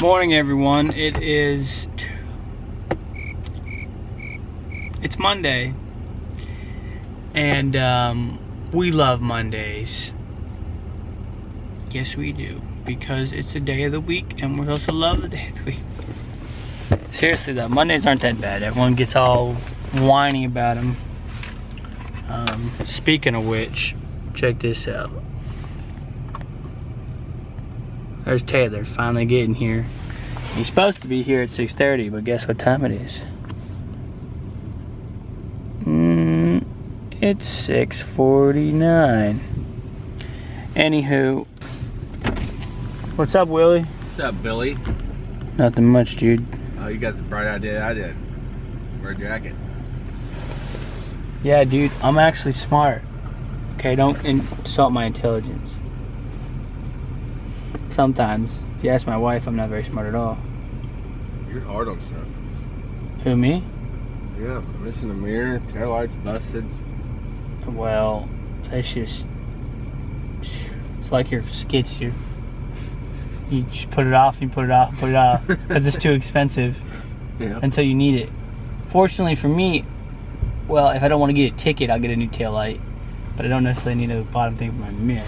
Morning, everyone. It's Monday, and we love Mondays. Yes, we do, because it's the day of the week, and we also love the day of the week. Seriously though, Mondays aren't that bad. Everyone gets all whiny about them. Speaking of which, check this out. There's Taylor finally getting here. He's supposed to be here at 6:30, but guess what time it is? It's 6:49. Anywho, what's up, Willie? What's up, Billy? Nothing much, dude. Oh, you got the bright idea I did. Wear a jacket. Yeah, dude, I'm actually smart. Okay, don't insult my intelligence. Sometimes, if you ask my wife, I'm not very smart at all. You're hard on stuff. Who, me? Yeah, missing a mirror, taillights busted. Well, it's just, it's like your skid steer. You just put it off, because it's too expensive until you need it. Fortunately for me, well, if I don't want to get a ticket, I'll get a new taillight, but I don't necessarily need a bottom thing for my mirror.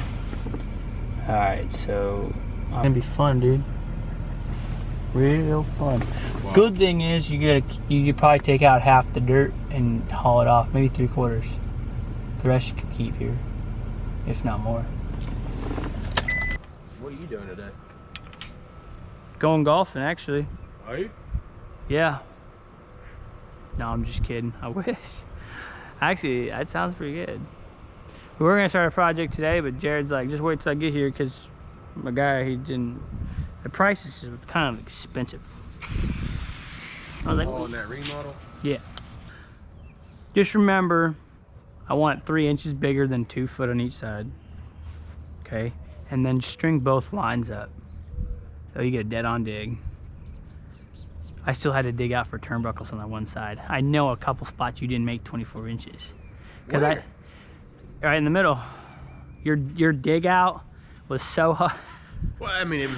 Alright, so it's gonna be fun, dude. Real fun. Wow. Good thing is you could probably take out half the dirt and haul it off, maybe 3/4. The rest you could keep here, if not more. What are you doing today? Going golfing, actually. Are you? Yeah. No, I'm just kidding. I wish. Actually, that sounds pretty good. We were gonna start a project today, but Jared's like, just wait till I get here, because my guy, the prices is kind of expensive. I was like, oh, on that remodel? Yeah. Just remember, I want it 3 inches bigger than 2 foot on each side. Okay? And then string both lines up, so you get a dead-on dig. I still had to dig out for turnbuckles on that one side. I know a couple spots you didn't make 24 inches. Because right in the middle, your dig out was so hot. Well, I mean,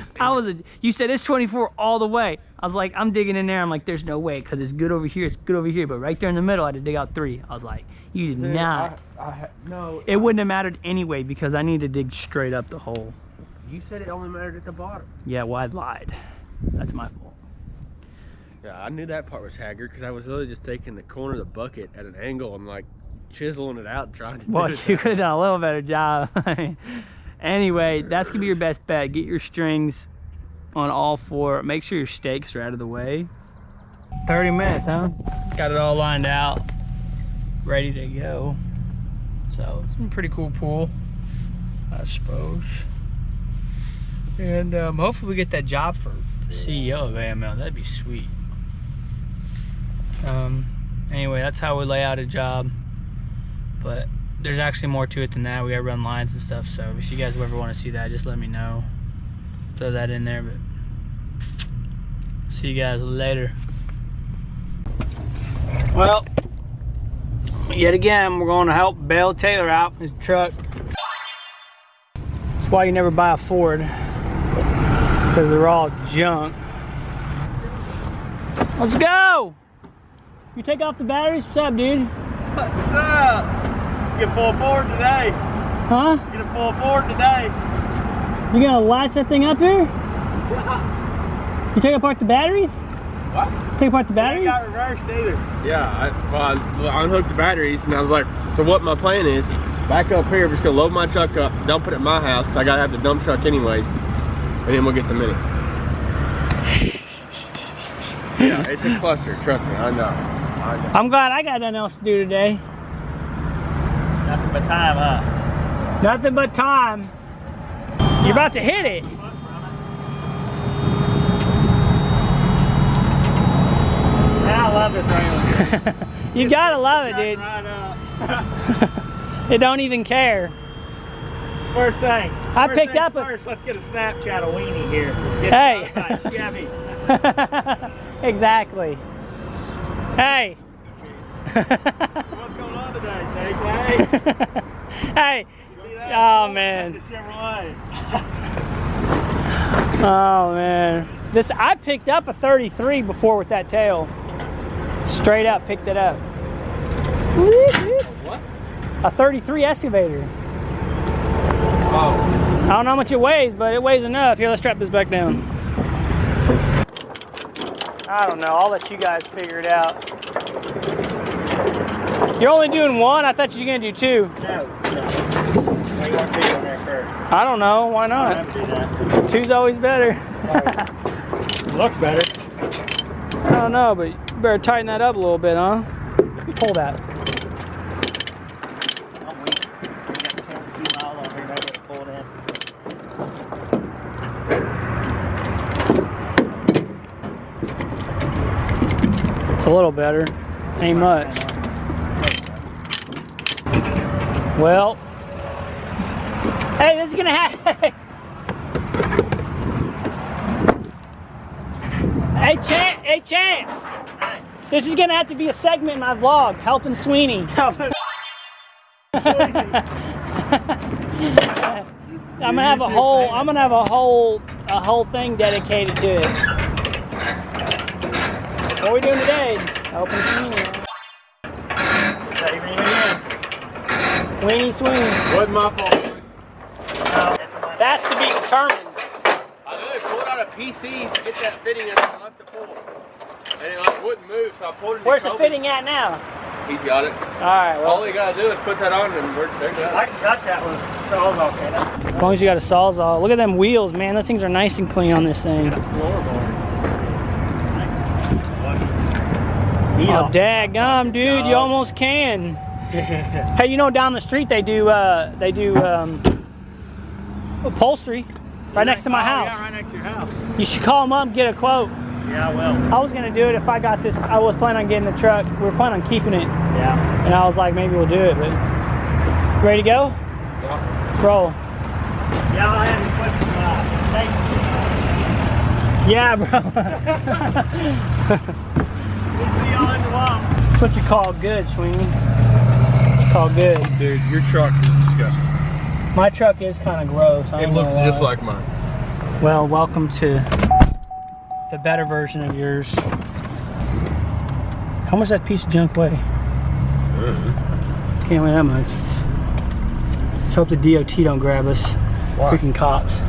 You said it's 24 all the way. I was like, I'm digging in there. I'm like, there's no way, because it's good over here. It's good over here. But right there in the middle, I had to dig out 3. I was like, you did not. No. It wouldn't have mattered anyway, because I need to dig straight up the hole. You said it only mattered at the bottom. Yeah, well, I lied. That's my fault. Yeah, I knew that part was haggard, because I was really just taking the corner of the bucket at an angle and like chiseling it out and trying to do Well, it. you could have done a little better job. Anyway, that's gonna be your best bet. Get your strings on all 4. Make sure your stakes are out of the way. 30 minutes, huh? Got it all lined out, ready to go. So it's a pretty cool pool, I suppose. And hopefully we get that job for the CEO of AML. That'd be sweet. Anyway, that's how we lay out a job. But there's actually more to it than that. We gotta run lines and stuff, so if you guys ever want to see that, just let me know. Throw that in there, but see you guys later. Well, yet again, we're going to help bail Taylor out his truck. That's why you never buy a Ford, because they're all junk. Let's go! You take off the batteries? What's up, dude? What's up? You can pull forward today. Huh? You can pull forward today. You gonna lash that thing up here? You take apart the batteries? What? Take apart the batteries? You ain't got reversed either. Yeah, I unhooked the batteries, and I was like, so what my plan is, back up here, I'm just gonna load my truck up, dump it at my house, 'cause I gotta have the dump truck anyways, and then we'll get the Mini. Yeah, it's a cluster, trust me, I know. I'm glad I got nothing else to do today. Nothing but time, huh? Nothing but time. You're about to hit it. Man, I love this Wrangler. You gotta love it, dude. Right up. It don't even care. First thing. I picked up first, let's get a Snapchat of Weenie here. Hey. Chevy. Exactly. Hey. What's going on today, Jake? Hey. Oh man. That's a Chevrolet. Oh man. This, I picked up a 33 before with that tail. Straight up, picked it up. What? A 33 excavator. Oh. I don't know how much it weighs, but it weighs enough. Here, let's strap this back down. I don't know. I'll let you guys figure it out. You're only doing one? I thought you were going to do two. No. Why you want to on there first? I don't know. Why not? Two's always better. Looks better. I don't know, but you better tighten that up a little bit, huh? Pull that. I'm weak. We got 2 miles on here. I gotta pull it in. It's a little better. Ain't much. Well, hey, this is gonna happen. Hey, Chance. This is gonna have to be a segment in my vlog, helping Sweeney. I'm gonna have a whole thing dedicated to it. What are we doing today? Helping Sweeney. Weenie Sweeney. Wasn't my fault, boys. That's to be determined. I know they pulled out a PC to get that fitting and I left the pull. And it like wouldn't move, so I pulled it. Where's the fitting at now? He's got it. Alright, well. All he gotta do is put that on and they're done. I got that one. So I was okay. As long as you got a Sawzall. Look at them wheels, man. Those things are nice and clean on this thing. Oh, daggum, dude, you almost can. Hey, you know down the street they do upholstery right next to my house. Yeah, right next to your house. You should call them up and get a quote. Yeah, I will. I was gonna do it if I got this. I was planning on getting the truck. We were planning on keeping it. Yeah. And I was like, maybe we'll do it, but ready to go? Yeah. Let's roll. Yeah, I'll have you put thanks. Yeah, bro. We'll see y'all in the walk. That's what you call good, Sweeney. That's what you call good. Dude, your truck is disgusting. My truck is kind of gross. It looks just like mine. Well, welcome to the better version of yours. How much does that piece of junk weigh? Can't weigh that much. Let's hope the DOT don't grab us. Why? Freaking cops.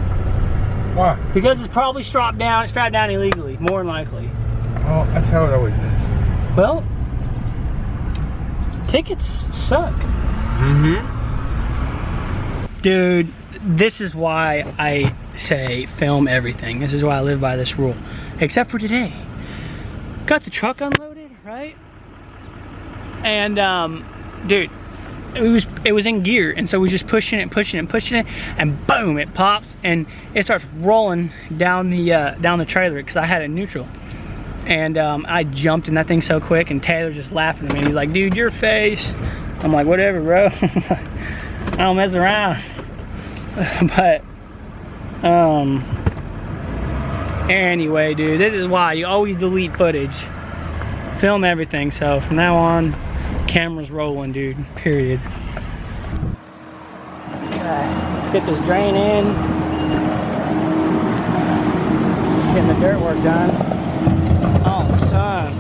Why? Because it's probably strapped down illegally, more than likely. Oh, that's how it always is. Well, tickets suck. Dude, this is why I say film everything. This is why I live by this rule. Except for today. Got the truck unloaded, right? And dude, it was in gear, and so we just pushing it, and boom, it pops and it starts rolling down the trailer because I had it in neutral. And I jumped in that thing so quick, and Taylor's just laughing at me. He's like, dude, your face. I'm like, whatever, bro. I don't mess around. But anyway, dude, this is why you always delete footage. Film everything. So from now on, camera's rolling, dude, period. Get this drain in. Getting the dirt work done. Oh, son.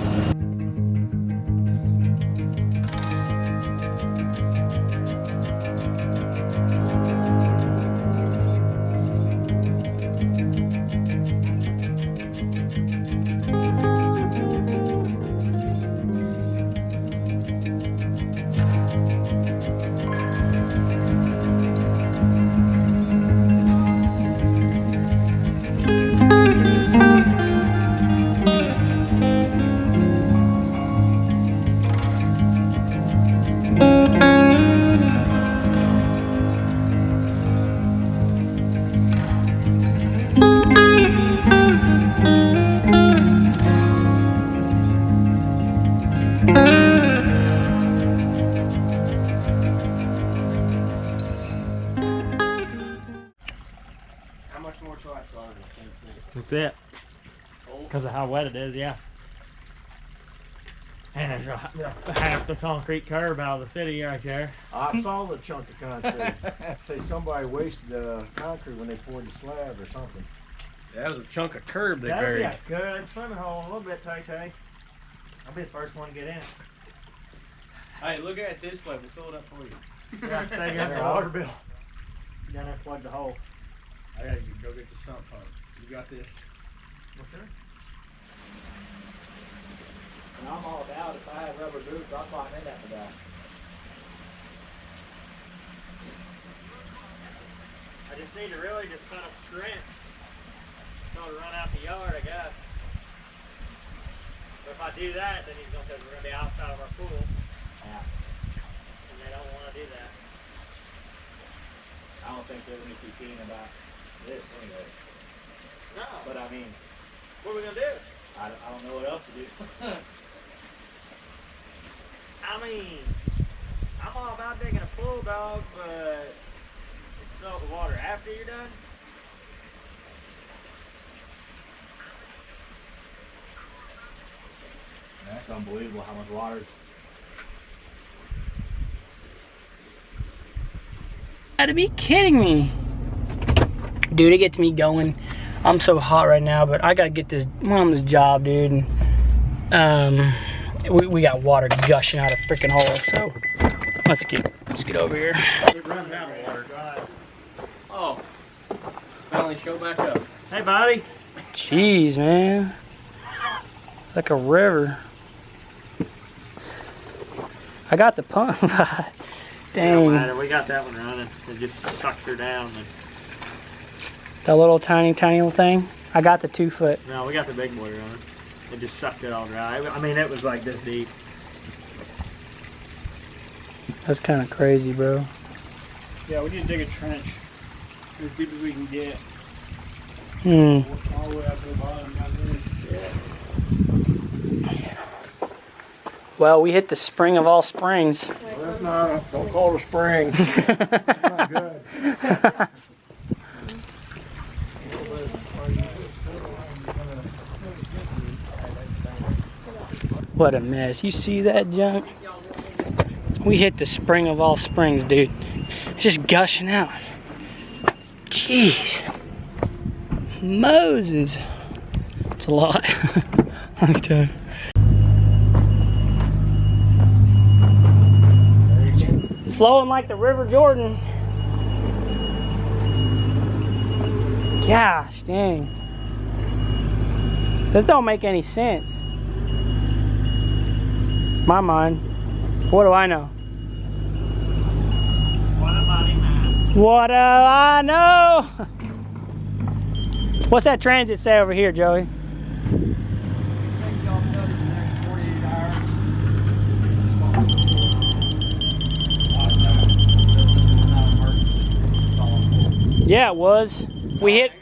That's it. Because of how wet it is, yeah. And there's half the concrete curb out of the city right there. I saw the chunk of concrete. Say somebody wasted concrete when they poured the slab or something. That was a chunk of curb they That'll buried. be a good swimming hole, a little bit, Tay. I'll be the first one to get in it. Hey, look at it this way. We'll fill it up for you. Yeah, I'd say you got the water bill. You down there, plug the hole. I gotta go get the sump pump. You got this? Well, sure. And I'm all about, if I have rubber boots, I'll climb in that without. I just need to really just cut up the trench. So to run out the yard, I guess. But if I do that, then he's gonna, because we're gonna be outside of our pool. Yeah. And they don't want to do that. I don't think they're gonna be too keen about this anyway. No. But I mean, What are we gonna do? I don't know what else to do. I mean, I'm all about digging a pool, dog, but fill the water after you're done. That's unbelievable how much water's. Gotta be kidding me. Dude, it gets me going. I'm so hot right now, but I gotta get this on this job, dude. And, we got water gushing out of freaking hole, so let's get over here. It runs out of water. Oh. Finally show back up. Hey, buddy. Jeez, man. It's like a river. I got the pump. Don't Dang. matter. We got that one running. It just sucked her down. That little tiny little thing. I got the 2 foot. No, we got the big boy running. It just sucked it all dry. I mean, it was like this deep. That's kind of crazy, bro. Yeah, we need to dig a trench as deep as we can get. Hmm. All the way up to the bottom down there. Yeah. Well, we hit the spring of all springs. Well, that's not, don't call it a spring. That's not good. What a mess. You see that junk? We hit the spring of all springs, dude. It's just gushing out. Jeez. Moses. It's a lot. Let me tell you. Flowing like the River Jordan. Gosh, dang. This don't make any sense. My mind. What do I know? What do I know? What's that transit say over here, Joey? Yeah, it was. We hit.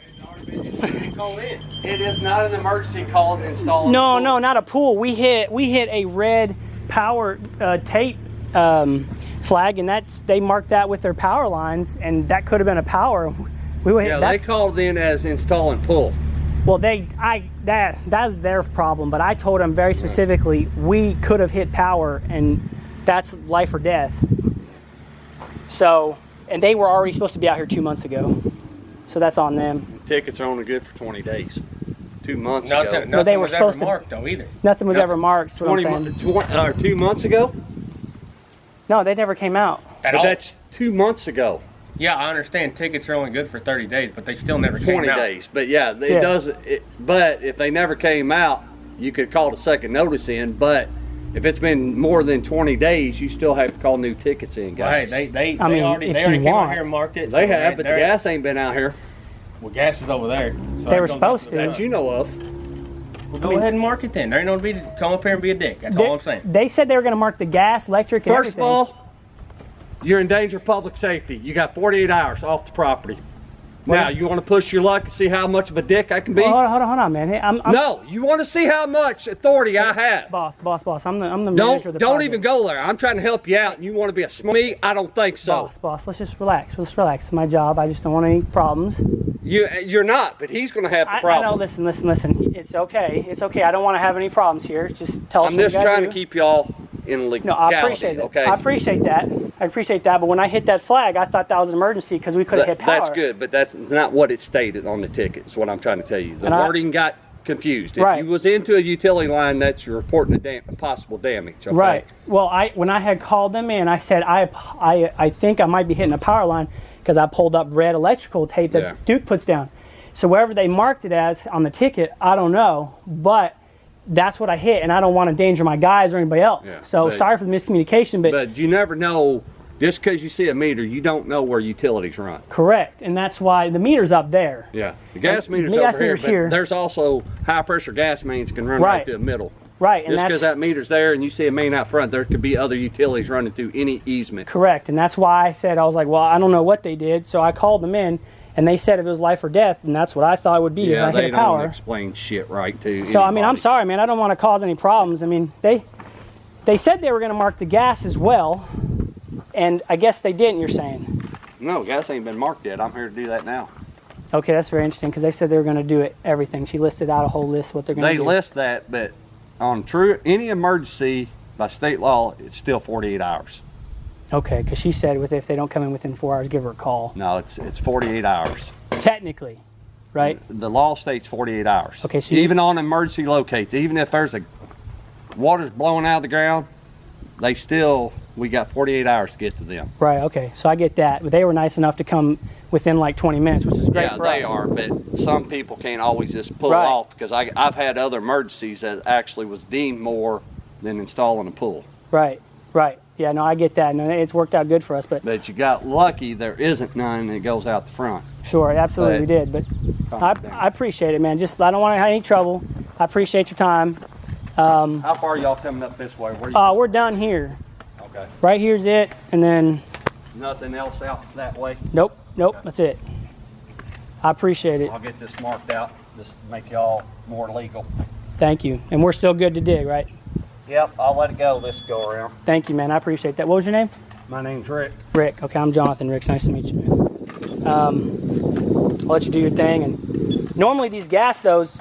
It is not an emergency call to install. No, not a pool. We hit a red power tape flag, and they marked that with their power lines, and that could have been a power. They called in as installing pool. Well, that's their problem, but I told them very specifically we could have hit power, and that's life or death. So, and they were already supposed to be out here 2 months ago, so that's on them. Tickets are only good for 20 days. 2 months ago. Nothing they were was supposed ever to- marked though either. Nothing was ever marked. Is what I'm saying. 2 months ago? No, they never came out. At But all. that's 2 months ago. Yeah, I understand tickets are only good for 30 days, but they still never came 20 out. days. But yeah, it does. But if they never came out, you could call a second notice in. But if it's been more than 20 days, you still have to call new tickets in, Well, hey, guys. they I mean, already if came you out want. here and marked it. They so have, but the they're- gas ain't been out here Well, gas is over there. So They it were goes supposed up to. that you know of. Well, go ahead and mark it then. There ain't no need to come up here and be a dick. That's all I'm saying. They said they were going to mark the gas, electric, and First of everything. all, you're in danger of public safety. You got 48 hours off the property. Now, you want to push your luck and see how much of a dick I can be? Hold on, man. Hey, I'm No, you want to see how much authority I have. boss. I'm the manager of the Don't project. even go there. I'm trying to help you out, and you want to be a me? I don't think so. Boss, let's just relax. Let's relax. It's my job. I just don't want any problems. You're not, but he's going to have the I problem. know. Listen. It's okay. It's okay. I don't want to have any problems here. Just tell us I'm what just you gotta trying do. to keep y'all in No, legality. I appreciate it. Okay. I appreciate that. I appreciate that. But when I hit that flag, I thought that was an emergency because we could have hit power. That's good, but that's not what it stated on the ticket, is what I'm trying to tell you. The wording got confused. If you was into a utility line, that's you're reporting possible damage. Okay? Right. Well, when I had called them in, I said, I think I might be hitting a power line because I pulled up red electrical tape that Duke puts down. So wherever they marked it as on the ticket, I don't know, but that's what I hit, and I don't want to endanger my guys or anybody else. Yeah, so sorry for the miscommunication, but you never know. Just because you see a meter, you don't know where utilities run. Correct, and that's why the meter's up there. Yeah, the gas meter's over here, but there's also high pressure gas mains can run right through the middle. Right, and just because that meter's there and you see a main out front, there could be other utilities running through any easement. Correct, and that's why I was like, well, I don't know what they did, so I called them in, and they said if it was life or death, and that's what I thought it would be if I hit a power. They don't explain shit right to anybody. So I mean, I'm sorry, man. I don't want to cause any problems. I mean, they said they were going to mark the gas as well. And I guess they didn't, you're saying? No, gas ain't been marked yet. I'm here to do that now. Okay, that's very interesting because they said they were going to do everything. She listed out a whole list what they're going to do. They list that, but on any emergency by state law, it's still 48 hours. Okay, because she said if they don't come in within 4 hours, give her a call. No, it's 48 hours. Technically, right? The law states 48 hours. Okay, so even on emergency locates, even if there's water's blowing out of the ground, we got 48 hours to get to them. Right, okay. So I get that. But they were nice enough to come within like 20 minutes, which is great for us. Yeah, they are, but some people can't always just pull off because I've had other emergencies that actually was deemed more than installing a pool. Right, right. Yeah, no, I get that. No, it's worked out good for us. But you got lucky there isn't none and it goes out the front. Sure, absolutely we did. But I appreciate it, man. Just I don't want to have any trouble. I appreciate your time. How far are y'all coming up this way? Where we're done here. Okay. Right here's it, and then... Nothing else out that way? Nope, okay. That's it. I appreciate it. I'll get this marked out, just to make y'all more legal. Thank you. And we're still good to dig, right? Yep, I'll let it go this go around. Thank you, man. I appreciate that. What was your name? My name's Rick. Rick. Okay, I'm Jonathan. Rick, nice to meet you, man. I'll let you do your thing. And normally these gas, those,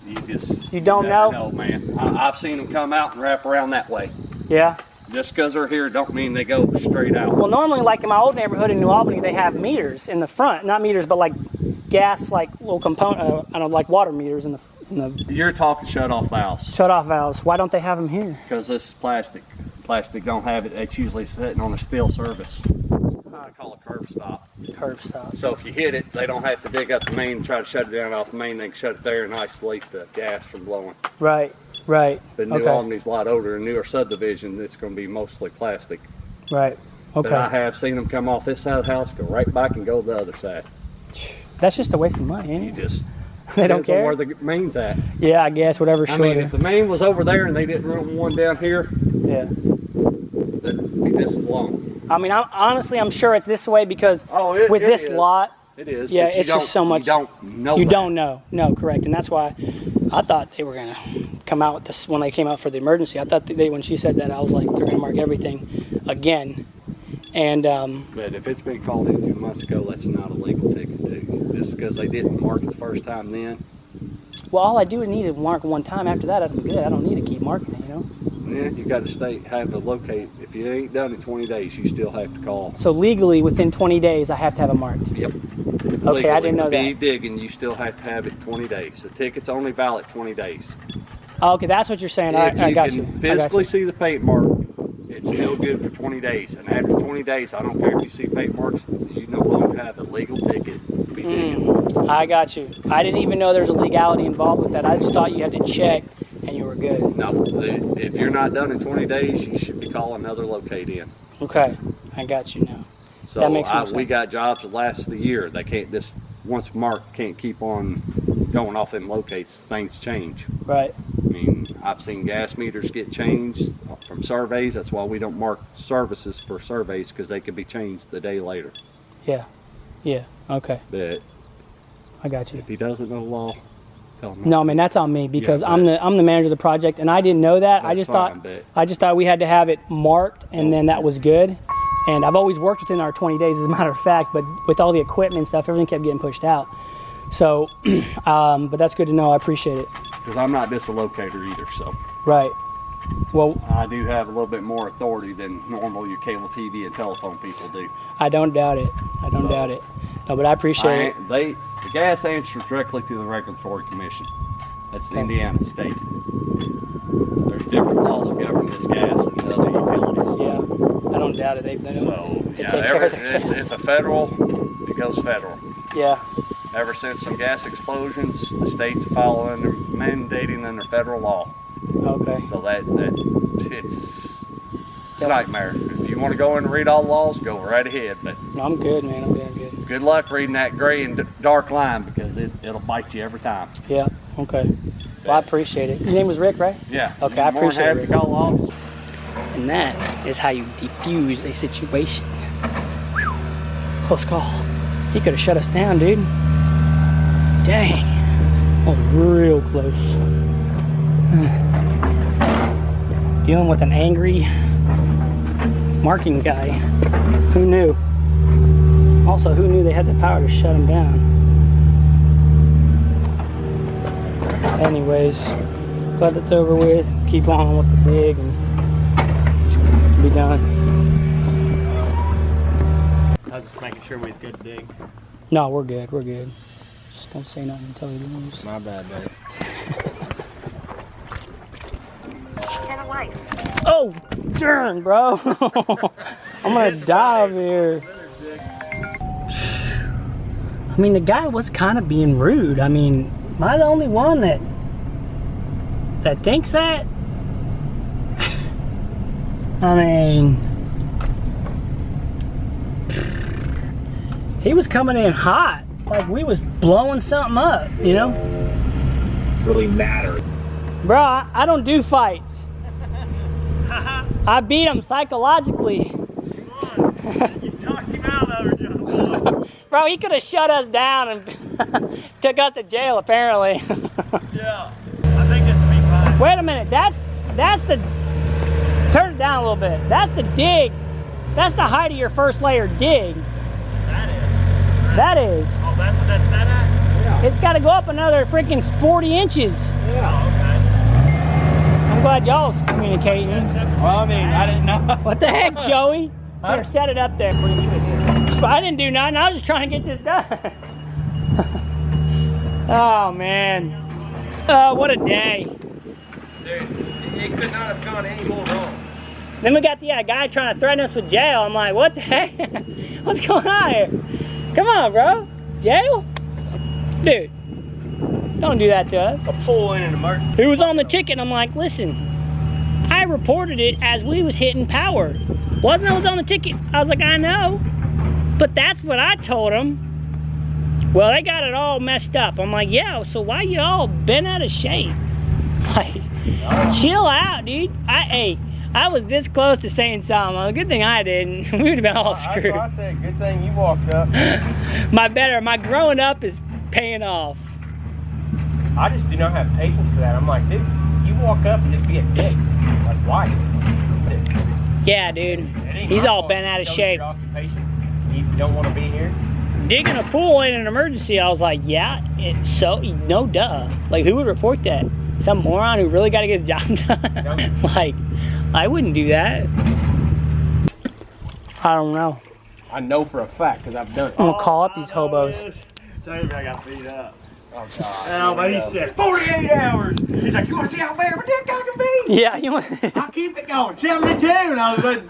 you don't know? No, man. I've seen them come out and wrap around that way. Yeah? Just because they're here don't mean they go straight out. Well, normally, like in my old neighborhood in New Albany, they have meters in the front. Not meters, but like gas, like little component, like water meters in the... You're talking shut-off valves. Shut-off valves. Why don't they have them here? Because this is plastic. Plastic don't have it. It's usually sitting on a steel service. I call it curb stop. Curb stop. So if you hit it, they don't have to dig up the main and try to shut it down off the main. They can shut it there and isolate the gas from blowing. Right. Right. But New Albany's a lot older, and newer subdivision, it's going to be mostly plastic. Right. Okay. But I have seen them come off this side of the house, go right back and go to the other side. That's just a waste of money, ain't it? They don't care where the main's at. Yeah, I guess whatever's shorter. I mean, if the main was over there and they didn't run one down here, that'd be this long. I mean, I'm sure it's this way because with this lot, it is. Yeah, it's just so much. You don't know. You don't know. No, correct, and that's why I thought they were gonna come out with this when they came out for the emergency. I thought when she said that, I was like, they're gonna mark everything again. And but if it's been called in 2 months ago, that's not a legal ticket too. Just because they didn't mark it the first time then. Well, all I do need to mark one time. After that, I'd be good. I don't need to keep marking it, you know. Yeah, you got to have to locate. If you ain't done in 20 days, you still have to call. So legally, within 20 days, I have to have it marked. Yep. Okay, legally, I didn't know that. Be digging, you still have to have it 20 days. The ticket's only valid 20 days. Oh, okay, that's what you're saying. I got you. If you can physically see the paint mark, it's still good for 20 days. And after 20 days, I don't care if you see paint marks, you no longer have a legal ticket to be digging. I got you. I didn't even know there's a legality involved with that. I just thought you had to check and you were good. No, if you're not done in 20 days, you should be calling another locate in. Okay, I got you now. So that makes more sense. We got jobs that last the year. They can't once marked can't keep on going off them locates. Things change. Right. I mean, I've seen gas meters get changed from surveys. That's why we don't mark services for surveys, because they could be changed the day later. Yeah. Yeah. Okay. But I got you. If he doesn't know the law, tell him. No, man, that's on me because I'm the manager of the project, and I didn't know that. I just thought we had to have it marked, and then that was good. And I've always worked within our 20 days, as a matter of fact. But with all the equipment and stuff, everything kept getting pushed out. So, but that's good to know. I appreciate it. Because I'm not just a locator either, so. Right. Well, I do have a little bit more authority than normal your cable TV and telephone people do. I don't doubt it. I don't doubt it. No, but I appreciate it. The gas answers directly to the Regulatory Commission. That's the Indiana state. There's different laws govern this gas and the other utilities. Yeah, I don't doubt it. They take care of their gas. It's a federal, it goes federal. Yeah. Ever since some gas explosions, the states follow under mandating under federal law. Okay. So it's a nightmare. If you want to go in and read all the laws, go right ahead. But No, I'm good, man. I'm good. good luck reading that gray and dark line because it'll bite you every time. Yeah. Okay. Well, I appreciate it. Your name was Rick, right? Yeah. Okay, I appreciate it. More than happy to call the office. And that is how you defuse a situation. Whew. Close call. He could have shut us down, dude. Dang. That was real close. Dealing with an angry marking guy. Who knew? Also, who knew they had the power to shut him down? Anyways, glad it's over with. Keep on with the dig and it's be done. I was just making sure we was good to dig. No, we're good. We're good. Just don't say nothing until he leaves. My bad, buddy. Oh, darn, bro. I'm gonna die over here. I mean, the guy was kind of being rude. I mean, am I the only one that thinks that? I mean, he was coming in hot, like we was blowing something up, you know? Really matter. Bro, I don't do fights. I beat him psychologically. You talked him out of it, Joe. Bro, he could have shut us down and took us to jail, apparently. Yeah. I think this will be fine. Wait a minute, that's the, turn it down a little bit. That's the dig. That's the height of your first layer dig. That is. That is. Oh, that's what that's set at? Yeah. It's got to go up another freaking 40 inches. Oh, okay. I'm glad y'all's communicating. Well, I mean, I didn't know. What the heck, Joey? Better set it up there. I didn't do nothing. I was just trying to get this done. Oh, man. What a day. Dude, it could not have gone any more wrong. Then we got the guy trying to threaten us with jail. I'm like, what the heck? What's going on here? Come on, bro. Jail? Dude, don't do that to us. A pull in an emergency. Who was on the ticket? I'm like, listen, I reported it as we was hitting power. Wasn't I was on the ticket? I was like, I know. But that's what I told them. Well, they got it all messed up. I'm like, yeah, so why you all bent out of shape? Like, chill out, dude. I was this close to saying something. Well, good thing I didn't. We would have been all screwed. That's what I said. Good thing you walked up. My growing up is paying off. I just do not have patience for that. I'm like, dude, you walk up and just be a dick. Like, why? Yeah, dude. He's all bent out of shape. Your occupation. You don't want to be here. Digging a pool in an emergency, I was like, yeah, no duh. Like, who would report that? Some moron who really got to get his job done? Like, I wouldn't do that. I don't know. I know for a fact because I've done it. I'm gonna call up these hobos. Tell you I got beat up. Oh, God. Oh, but he said 48 hours. He's like, you want to see how bad of a dick I can be? Yeah, you want. I'll keep it going. 72. And I was like,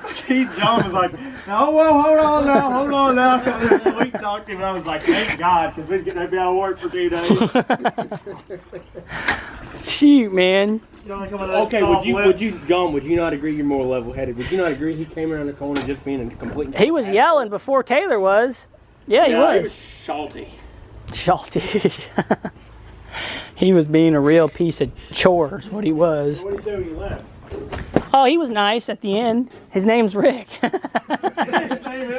John was like, no, well, hold on now. Sweet talked him. And I was like, thank God, because we're getting to be out of work for 2 days. Shoot, man. Okay, would you, John, would you not agree you're more level-headed? Would you not agree he came around the corner just being a complete... He was yelling before Taylor was. Yeah, he was. Salty. Salty. He was being a real piece of chores, what he was. What did he do when you left? Oh, he was nice at the end. His name's Rick.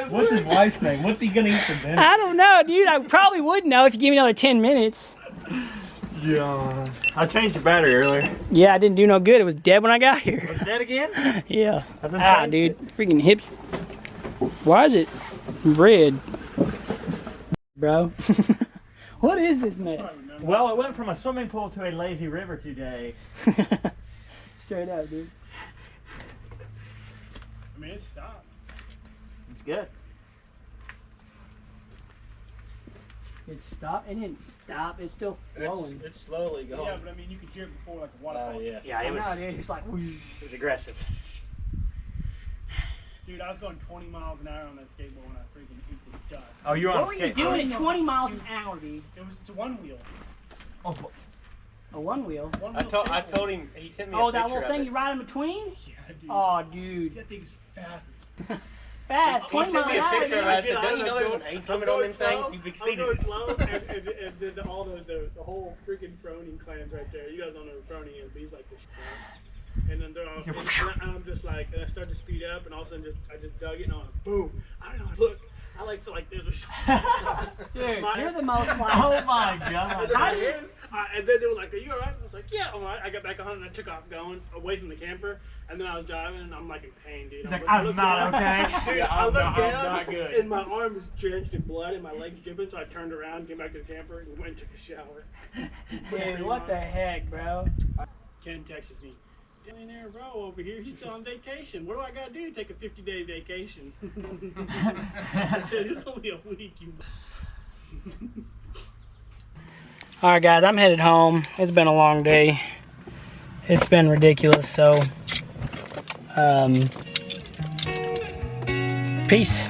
What's his wife's name? What's he going to eat for dinner? I don't know, dude. I probably would know if you give me another 10 minutes. Yeah. I changed the battery earlier. Yeah, I didn't do no good. It was dead when I got here. Was dead again? Yeah. Ah, dude. Freaking hips. Why is it red? Bro. What is this mess? Well, it went from a swimming pool to a lazy river today. Straight up, dude. mean, it stopped. It's good. It stopped. It didn't stop. It's still flowing. It's slowly going. Yeah, but I mean, you could hear it before, like a waterfall. yeah. Yeah, it was. It's like. It was aggressive. Dude, I was going 20 miles an hour on that skateboard when I freaking ate the dust. Oh, you're on What were you doing at 20 miles an hour, dude? It's a one wheel. Oh, A one wheel? One I wheel told skateboard. him, he sent me Oh, a that picture little thing of you it. ride in between? Yeah, dude. Oh, dude. That thing's fast. Fast, He 20 sent miles me an a hour. picture of dude. it. I said, don't you know there's an age limit on them things? You've I'm exceeded going it. slow, and then all the whole freaking Froning clan's right there. You guys don't know who Froning is, but he's like this shit. And then they're all, and I'm just like, and I start to speed up, and all of a sudden I just dug it, and I'm like, boom. I don't know, look, I like feel like there's a Dude, you're the most like. oh my god. and then they were like, are you alright? I was like, yeah, I'm alright. I got back on and I took off going away from the camper, and then I was driving and I'm like in pain, dude. He's like, I'm not okay. Dude, Yeah, I I'm looked not- down I'm not good. and my arm was drenched in blood and my legs dripping, so I turned around, came back to the camper, and went and took a shower. Dude, what the heck, bro? Ken texted me, Millionaire Bro over here, he's still on vacation. What do I gotta do? Take a 50-day vacation. I said, it's only a week, you. Alright, guys, I'm headed home. It's been a long day. It's been ridiculous, so. Peace.